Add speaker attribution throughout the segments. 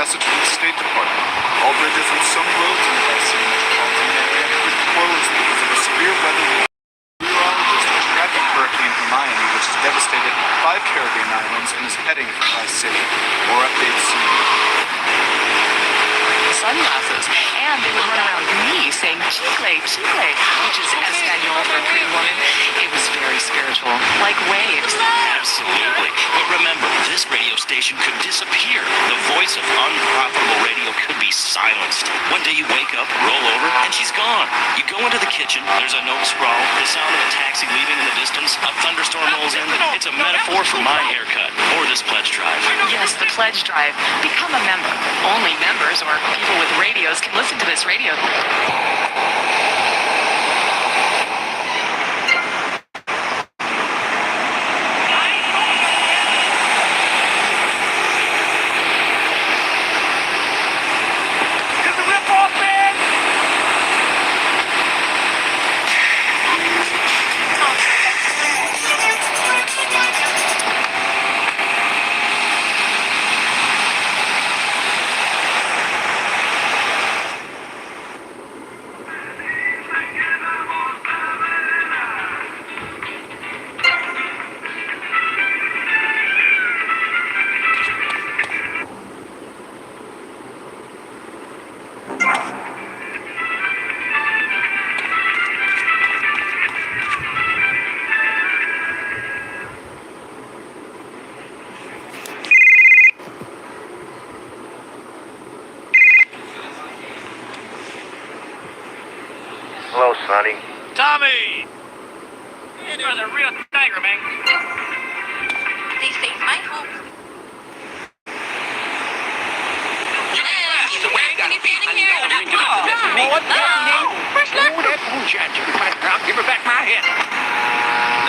Speaker 1: message from the State Department. All bridges and some roads in the Vice City metropolitan area have been closed because of a severe weather warning. Meteorologists are tracking Hurricane Hermione, which has devastated 5 Caribbean islands and is heading for Vice City. More updates soon.
Speaker 2: Sunglasses, and they would run around me saying chicle, chicle, which is Espanol for pretty woman. It was very spiritual, like waves.
Speaker 3: Absolutely. But remember, this radio station could disappear. The voice of unprofitable radio could be silenced. One day you wake up, roll over, and she's gone. You go into the kitchen, there's a note scrawl, the sound of a taxi leaving in the distance, a thunderstorm rolls in. It's a metaphor for my haircut, or this pledge drive.
Speaker 2: Yes, the pledge drive. Become a member. Only members or people with radios can listen to this radio.
Speaker 4: Hello, Sonny.
Speaker 5: Tommy! You're the real tiger, man.
Speaker 6: They saved my home.
Speaker 5: What? That bullshit. I'll give her back my head.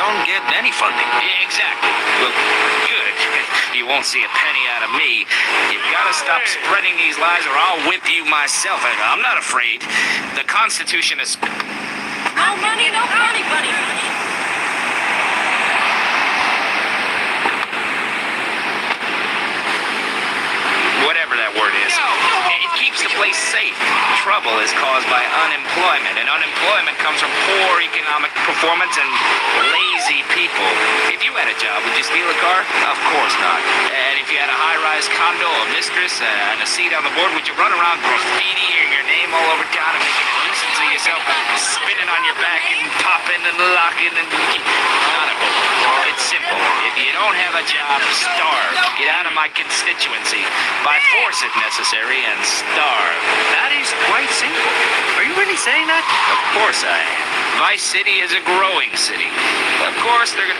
Speaker 3: Don't get any funding. Yeah, exactly. Well, good. You won't see a penny out of me. You've got to stop spreading these lies or I'll whip you myself. I'm not afraid. The Constitution is...
Speaker 6: No money, no funny, buddy.
Speaker 3: Whatever that word is. It keeps the place safe. Trouble is caused by unemployment, and unemployment comes from poor economic performance and lazy people. If you had a job, would you steal a car? Of course not. And if you had a high-rise condo, a mistress, and a seat on the board, would you run around graffitiing your name all over town and making a nuisance of yourself, spinning on your back and popping and locking and... Not a hope. It's simple. If you don't have a job, starve. Get out of my constituency. By force if necessary, and starve.
Speaker 5: That is quite simple. Are you really saying that?
Speaker 3: Of course I am. Vice City is a growing city. Of course they're gonna...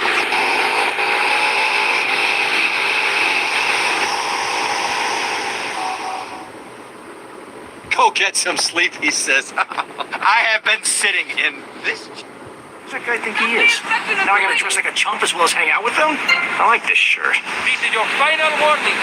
Speaker 7: Go get some sleep, he says. I have been sitting in this...
Speaker 5: Who's that guy think he is? Now I gotta dress like a chump as well as hang out with them? I like this shirt. This is your final warning.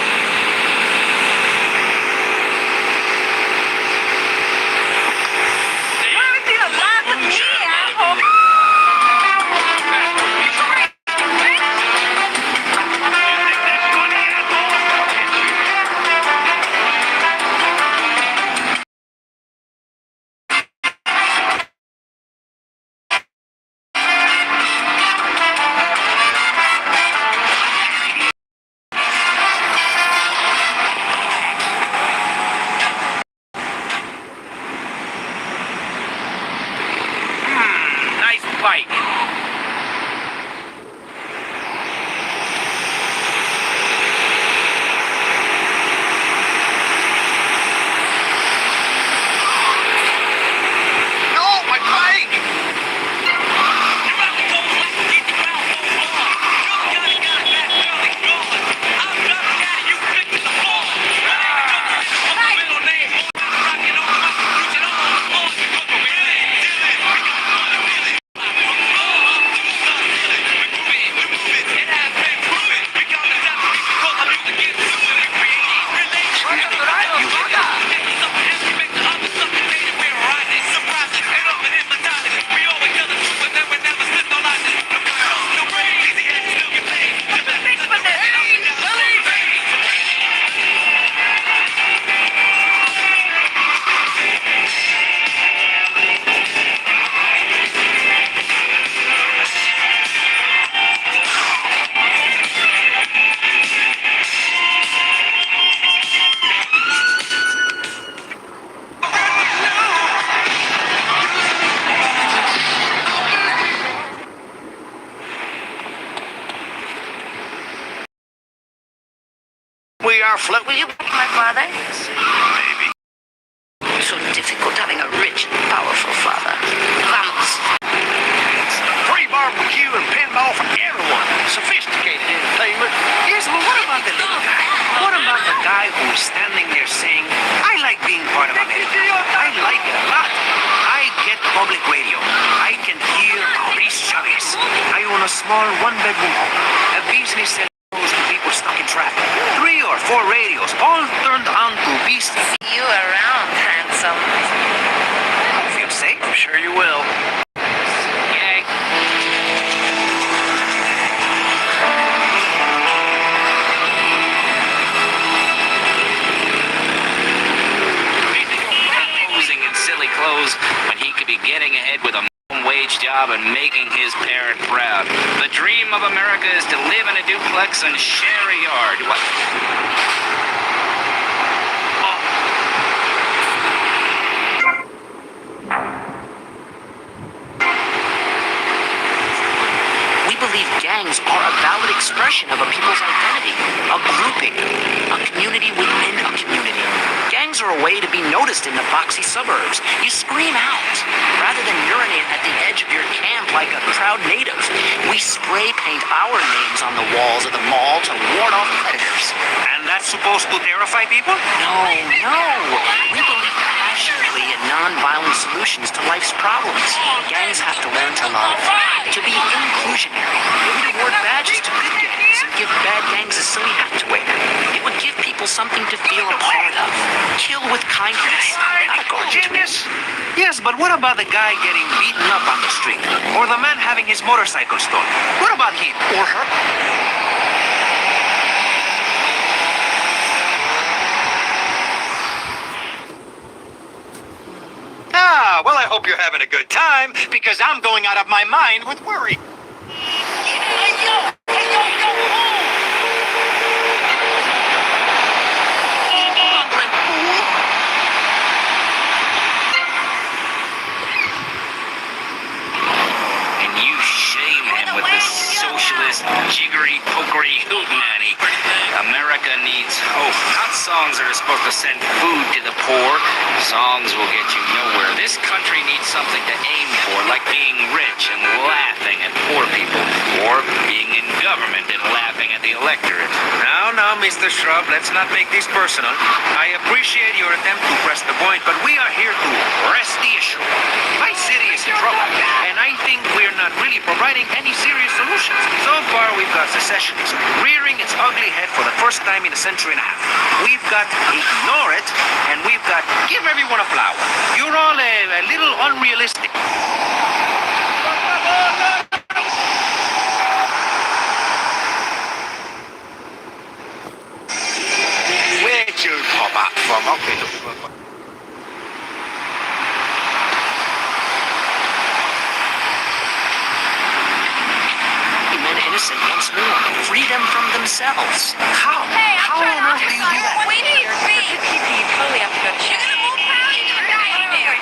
Speaker 5: our float?
Speaker 6: Will you be my father?
Speaker 5: Maybe.
Speaker 6: So difficult having a rich and powerful father. Vamos.
Speaker 5: Free barbecue and pinball for everyone. Sophisticated entertainment. Yes, but what about the little guy? What about the guy who's standing there saying, I like being part of America. I like it a lot. I get public radio. I can hear Maurice Chavez. I own a small one-bedroom home. A business that goes to people stuck in traffic. 3 or 4 radios, all turned on to beast.
Speaker 6: See you around, handsome.
Speaker 5: Feel safe? Sure you will.
Speaker 3: Yay. Posing in silly clothes when he could be getting ahead with a wage job and making his parent proud. The dream of America is to live in a duplex and share a yard. What?
Speaker 5: We believe gangs are a valid expression of a people's identity, a grouping, a community within a community. Gangs are a way to be noticed in the boxy suburbs. You scream out. Rather than urinate at the edge of your camp like a proud native, we spray paint our names on the walls of the mall to ward off predators.
Speaker 7: And that's supposed to terrify people?
Speaker 5: No. We believe passionately in non-violent solutions to life's problems. Gangs have to learn to love, to be inclusionary. We'd award badges to good gangs and give bad gangs a silly hat to wear. It would give people something to feel a part of. Kill with kindness, not a
Speaker 7: Genius? Yes, but what about the guy getting beaten up on the street? Or the man having his motorcycle stolen? What about him? Or her? Ah, well, I hope you're having a good time, because I'm going out of my mind with worry.
Speaker 3: And you shame him with this socialist, jiggery, pokery hootenanny. America needs hope, not songs that are supposed to send food to the poor. Songs will get you nowhere. This country needs something to aim for, like being rich and laughing at poor people, or being in government and laughing at the electorate.
Speaker 7: Now, Mr. Shrub, let's not make this personal. I appreciate your attempt to press the point, but we are here to press the issue. My city is in trouble, and I think we're not really providing any serious solutions. So far, we've got secessionism rearing its ugly head for the first time in a century and a half. We've got ignore it, and we've got give everyone a flower. You're all a little unrealistic. Where'd you pop up from? Okay, look.
Speaker 5: men innocent once more. Free them from themselves. How? How on earth do you do that?
Speaker 6: Wait till you're free.
Speaker 2: You totally have to go to
Speaker 6: You're gonna move proud. You're gonna die in there.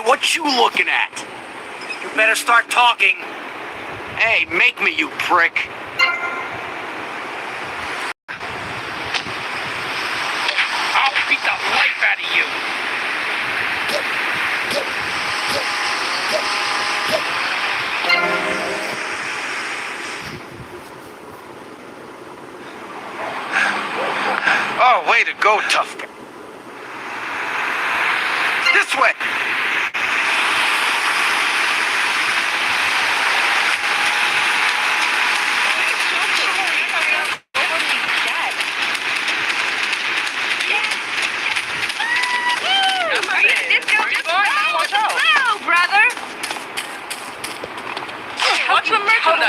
Speaker 5: What you looking at?
Speaker 7: You better start talking.
Speaker 5: Hey, make me, you prick.
Speaker 3: I'll beat the life out of you.
Speaker 7: Oh, way to go, tough guy. This way.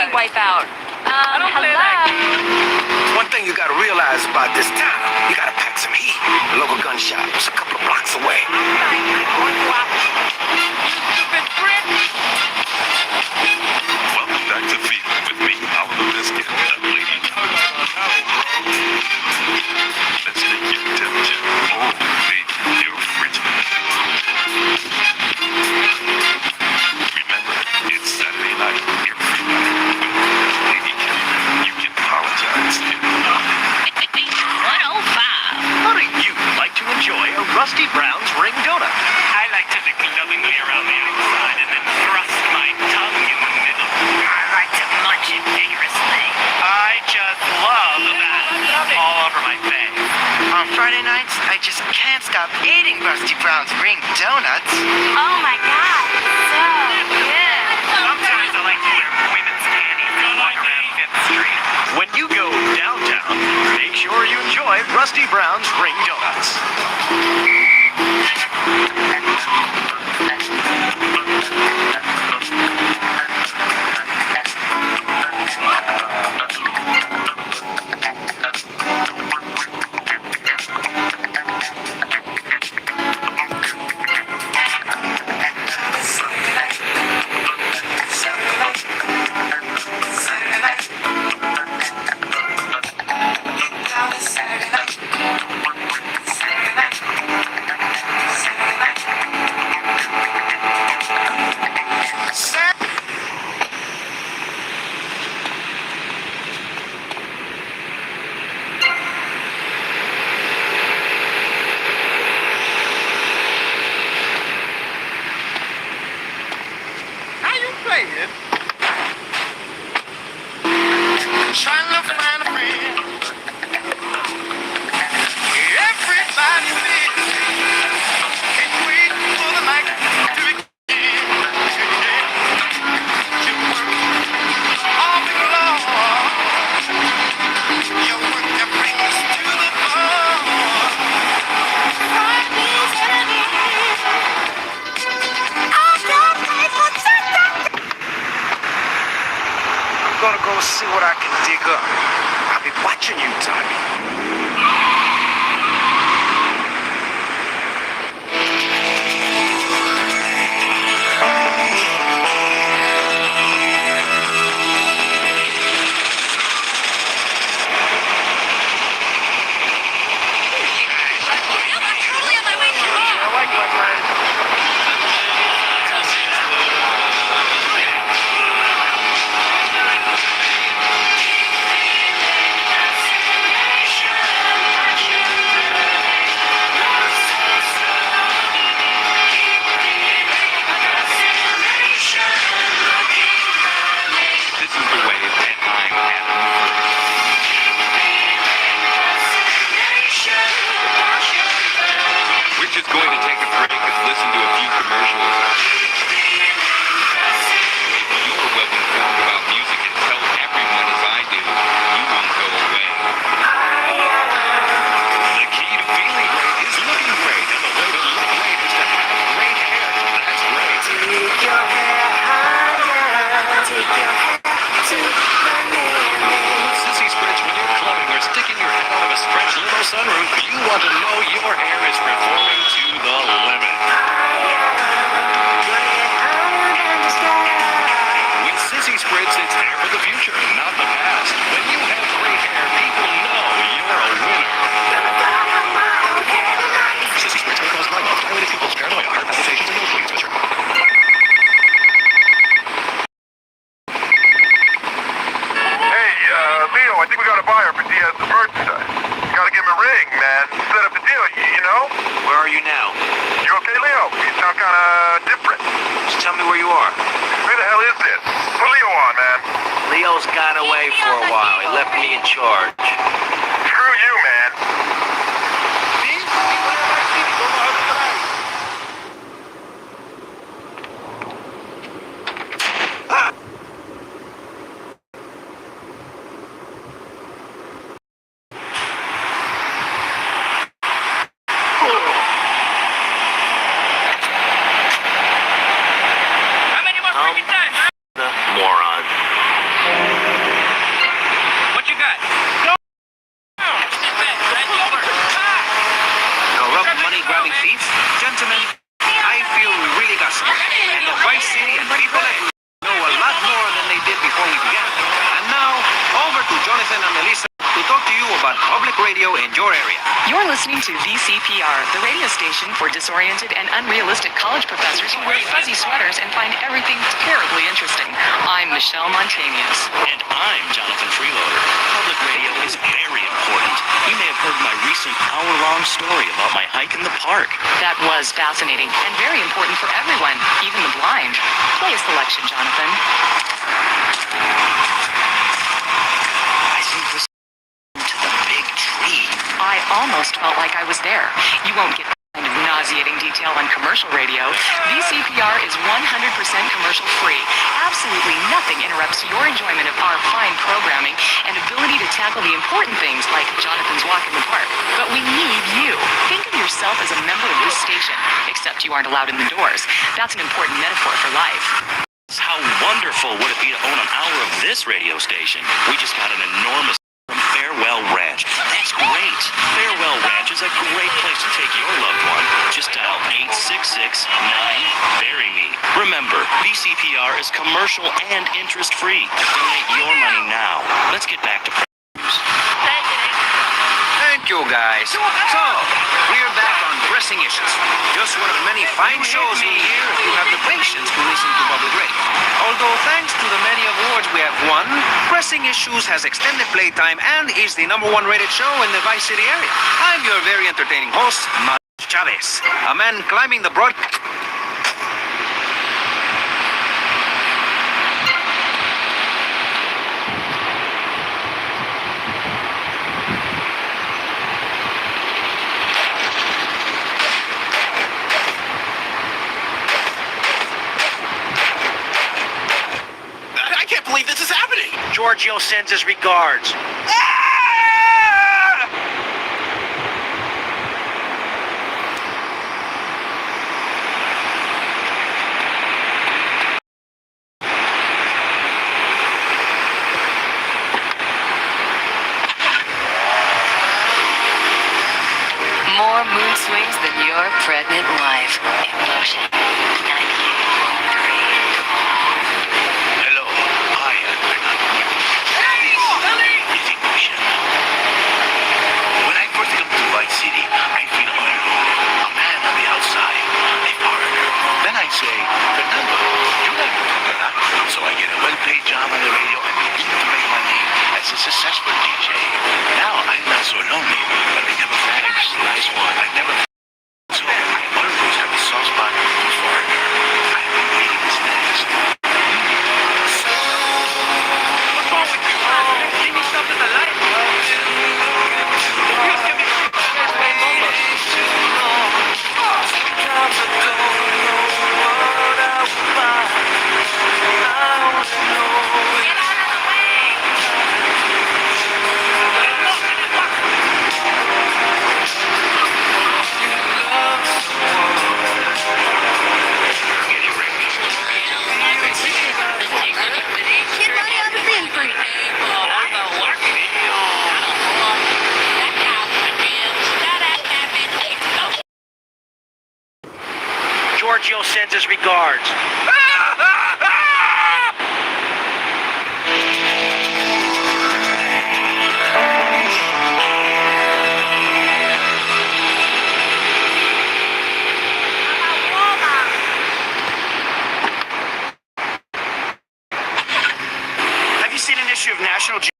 Speaker 2: Speed Wipeout. Hello.
Speaker 5: One thing you gotta realize about this town, you gotta pack some heat. The local gun shop is a couple of blocks away.
Speaker 8: Welcome back to Fever with me, Oliver Biscuit, and Lady Let's take your temperature. Oh, baby, you're frigid. Remember, it's Saturday night. You're free night. Lady Killer, you can apologize.
Speaker 6: 105.
Speaker 5: How do you like to enjoy a Rusty Brown's Ring Donut?
Speaker 3: I like to lick lovingly around the outside and then thrust my tongue in the middle.
Speaker 6: I like to munch it vigorously.
Speaker 3: I just love that all over my face.
Speaker 9: On Friday nights, I just can't stop eating Rusty Brown's Ring Donuts.
Speaker 6: Oh my god, so good.
Speaker 3: Sometimes I like to eat women's candy and walk around Fifth Street.
Speaker 5: When you go downtown, make sure you enjoy Rusty Brown's Ring Donuts.
Speaker 9: Trying to find a friend. Everybody needs can't wait for the night to begin. You work all week long. You work your brains to the bone. Friday's enemies. I got people to
Speaker 5: I'm gonna go see what I can dig up. I'll be watching you, Tommy.
Speaker 8: This is the way that I'm Adam. We're just going to take a break and listen to a few commercials. If you are well informed about music and tell everyone as I do, you won't go away. The key to feeling great is looking great, and the way to look great is to have great hair. That's great.
Speaker 9: take your hair higher. Take your hair to the limit.
Speaker 8: Sissy Spritz, when you're clubbing or sticking your head out of a stretch limo sunroof, you want to know your hair is performing to the limit. With Sissy Spritz, it's hair for the future, not the past. When you have great hair, people know you're a winner. Sissy Spritz may cause mild, dilated pupils, paranoia, heart palpitations, and nosebleeds, Mr.
Speaker 4: Hey, Leo, I think we got a buyer for Diaz's merchandise. Gotta give him a ring, man. Set up the deal, you know?
Speaker 5: Where are you now?
Speaker 4: You okay, Leo? You sound kinda different.
Speaker 5: Just tell me where you are.
Speaker 4: Who the hell is this? Put Leo on, man.
Speaker 5: Leo's gone away for a while. He left me in charge.
Speaker 4: Screw you, man.
Speaker 3: How many more freaking times?
Speaker 5: The moron.
Speaker 7: coming thieves. Gentlemen, I feel we really got some. And the Vice City and people like you know a lot more than they did before we began. And now, over to Jonathan and Melissa to talk to you about public radio in your area.
Speaker 2: You're listening to VCPR, the radio station for disoriented and unrealistic college professors who wear fuzzy sweaters and find everything terribly interesting. I'm Michelle Montanius.
Speaker 8: And I'm Jonathan Freeloader. Public radio is very important. You may have heard my recent hour-long story about my hike in the park.
Speaker 2: That was fascinating and very important for everyone, even the blind. Play a selection, Jonathan.
Speaker 8: I think this to the big tree.
Speaker 2: I almost felt like I was there. You won't get kind of nauseating detail on commercial radio. VCPR is 100% commercial free. Absolutely nothing interrupts your enjoyment of our fine programming and ability to tackle the important things like Jonathan's walk in the park. But we need you. Think of yourself as a member of this station, except you aren't allowed in the doors. That's an important metaphor for life.
Speaker 8: How wonderful would it be to own an hour of this radio station? We just got an enormous from Farewell Ranch. That's great. Farewell Ranch is a great place to take your loved one. Just dial 866-9-BURY-ME. Remember, VCPR is commercial and interest-free. Donate your money now. Let's get back to news.
Speaker 7: Thank you, guys. So, we're back on pressing issues. Just one of many fine shows you'll hear if you have the patience to listen to public radio. Although, thanks to the many awards we have won, Pressing Issues has extended playtime and is the #1 rated show in the Vice City area. I'm your very entertaining host, Maj Chavez, a man climbing the broad...
Speaker 5: I can't believe this is happening.
Speaker 7: Giorgio sends his regards.
Speaker 6: More mood swings than your pregnant wife. Emotion. 98.3.
Speaker 5: Hello, I am Bernard. This is emotion. When I first come to Vice City, I feel alone. A man on the outside, a foreigner. Then I say, Fernando, you like to talk a lot. So I get a well-paid job on the radio and begin to make my name as a successful DJ. Now I'm not so lonely, but I never found a nice one. I never. So I always have a soft spot for foreigner. I've been waiting this next. What's wrong with you? Give me something to like. Give me Giorgio sends his regards. Have you seen an issue of National Geographic?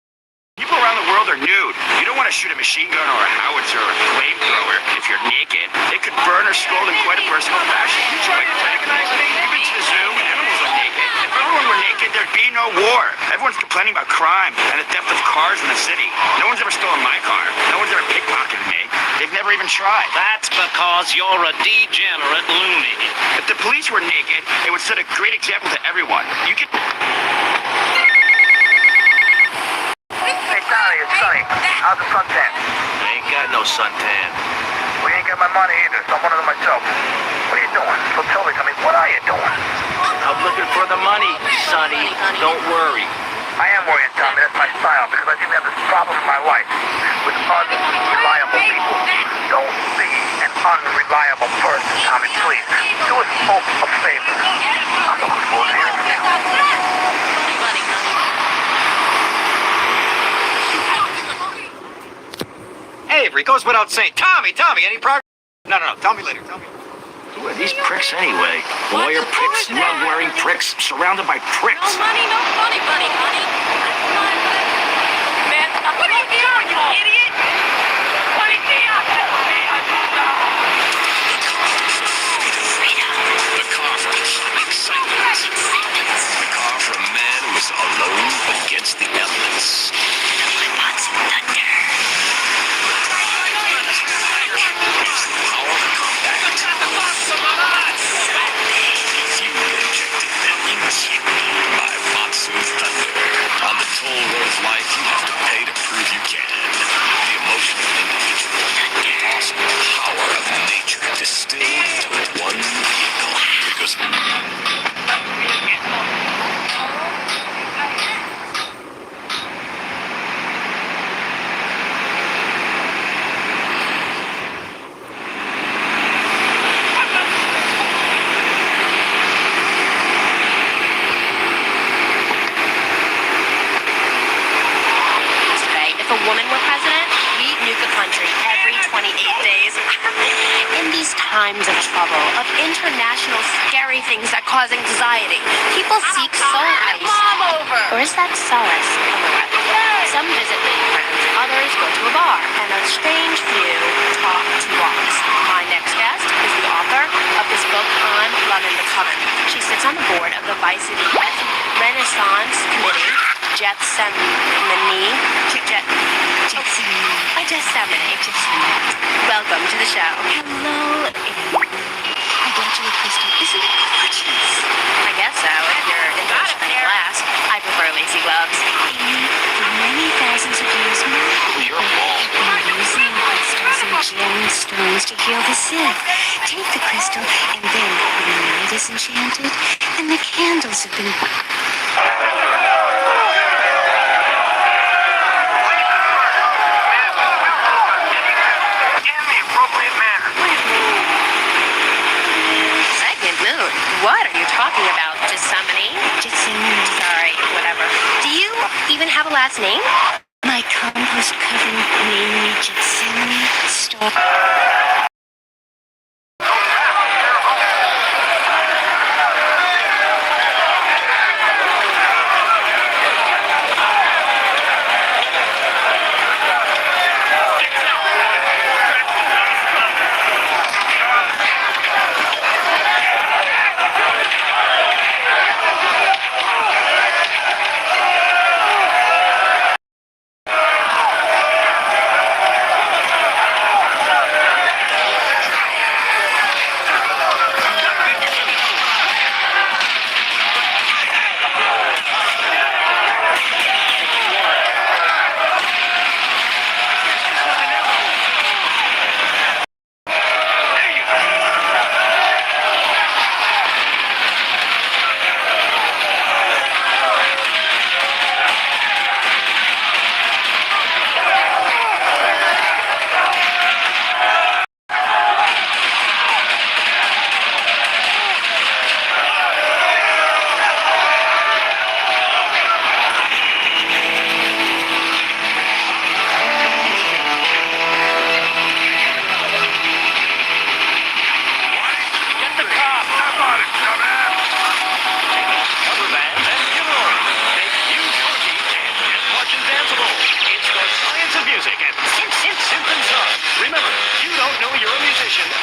Speaker 5: People around the world are nude. You don't want to shoot a machine gun or a howitzer or a flamethrower if you're naked. It could burn or scald in quite a personal fashion. You try to antagonize me? You've been to the zoo. Animals are naked. If everyone were naked, there'd be no war. Everyone's complaining about crime and the theft of cars in the city. No one's ever stolen my car. No one's ever pickpocketed me. They've never even tried.
Speaker 8: That's because you're a degenerate loony.
Speaker 7: If the police were naked, it would set a great example to everyone. You could...
Speaker 4: Hey, Sonny, it's Sonny. How's the suntan?
Speaker 5: I ain't got no suntan.
Speaker 4: We ain't got my money either, so I'm one of them myself. What are you doing? So tell me, what are you doing?
Speaker 5: I'm looking for the money, Sonny. Don't worry.
Speaker 4: I am worried, Tommy. That's my style, because I seem to have this problem in my life with unreliable people. Don't be an unreliable person, Tommy. Please, do us both a favor. I'm looking forward to hearing from you.
Speaker 7: Avery, goes without saying. Tommy, any progress? No, tell me later, tell me.
Speaker 8: Who are these pricks anyway? Lawyer pricks, rug-wearing pricks, surrounded by pricks.
Speaker 9: No money, no funny, buddy, honey. Man, what are you doing, you idiot? What is he up to?
Speaker 8: The car for excitement. The car for a man who is alone against the elements. Power compact. By Matsu Thunder. On the toll road of life, you have to pay to prove you can. The emotional individual. The awesome power of nature distilled into one vehicle. Because
Speaker 10: If a woman were president, we'd nuke a country every 28 days. In these times of trouble, of international scary things that cause anxiety, people seek solace.
Speaker 9: Mom over.
Speaker 10: Or is that solace on the web? Some visit lady friends, others go to a bar, and a strange few talk to walks. My next guest is the author of this book on London the Common. She sits on the board of the Vice City Renaissance Committee. Gethsemane. Welcome to the show.
Speaker 6: Hello, Amy. I got you a crystal. Isn't it gorgeous?
Speaker 10: I guess so, if you're in glass. I prefer lacy gloves.
Speaker 6: Amy, for many thousands of years,
Speaker 8: you're wrong.
Speaker 6: been using crystals and gemstones to heal the sick. Take the crystal, and then when the night is enchanted, and the candles have been...
Speaker 10: Second moon? What are you talking about? Gethsemane? Sorry, whatever. Do you even have a last name?
Speaker 6: My compost covered namely Gethsemane stalk.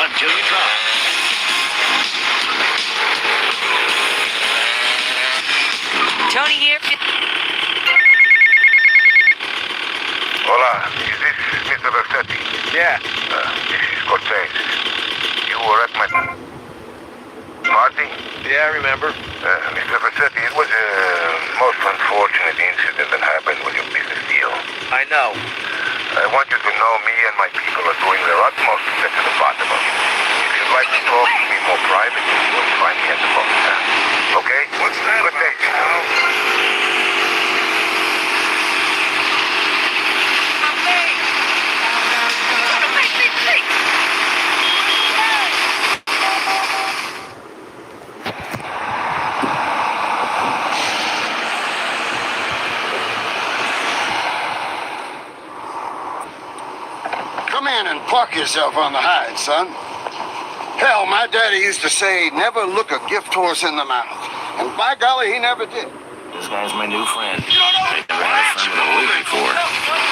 Speaker 8: Until you try.
Speaker 2: Tony here.
Speaker 4: Hola, is this Mr. Versetti?
Speaker 7: Yeah.
Speaker 4: This is Cortez. You were at my party?
Speaker 7: Yeah, I remember.
Speaker 4: Mr. Versetti, it was a most unfortunate incident that happened with your business deal.
Speaker 7: I know.
Speaker 4: I want you to know me and my people are doing their utmost to get to the bottom of it. If you'd like to talk to me more privately, you'll find me at the phone. Okay? What's that Good day,
Speaker 11: yourself on the hide, son. Hell, my daddy used to say, never look a gift horse in the mouth. And by golly, he never did.
Speaker 8: This guy's my new friend. I never had a friend with a wig before.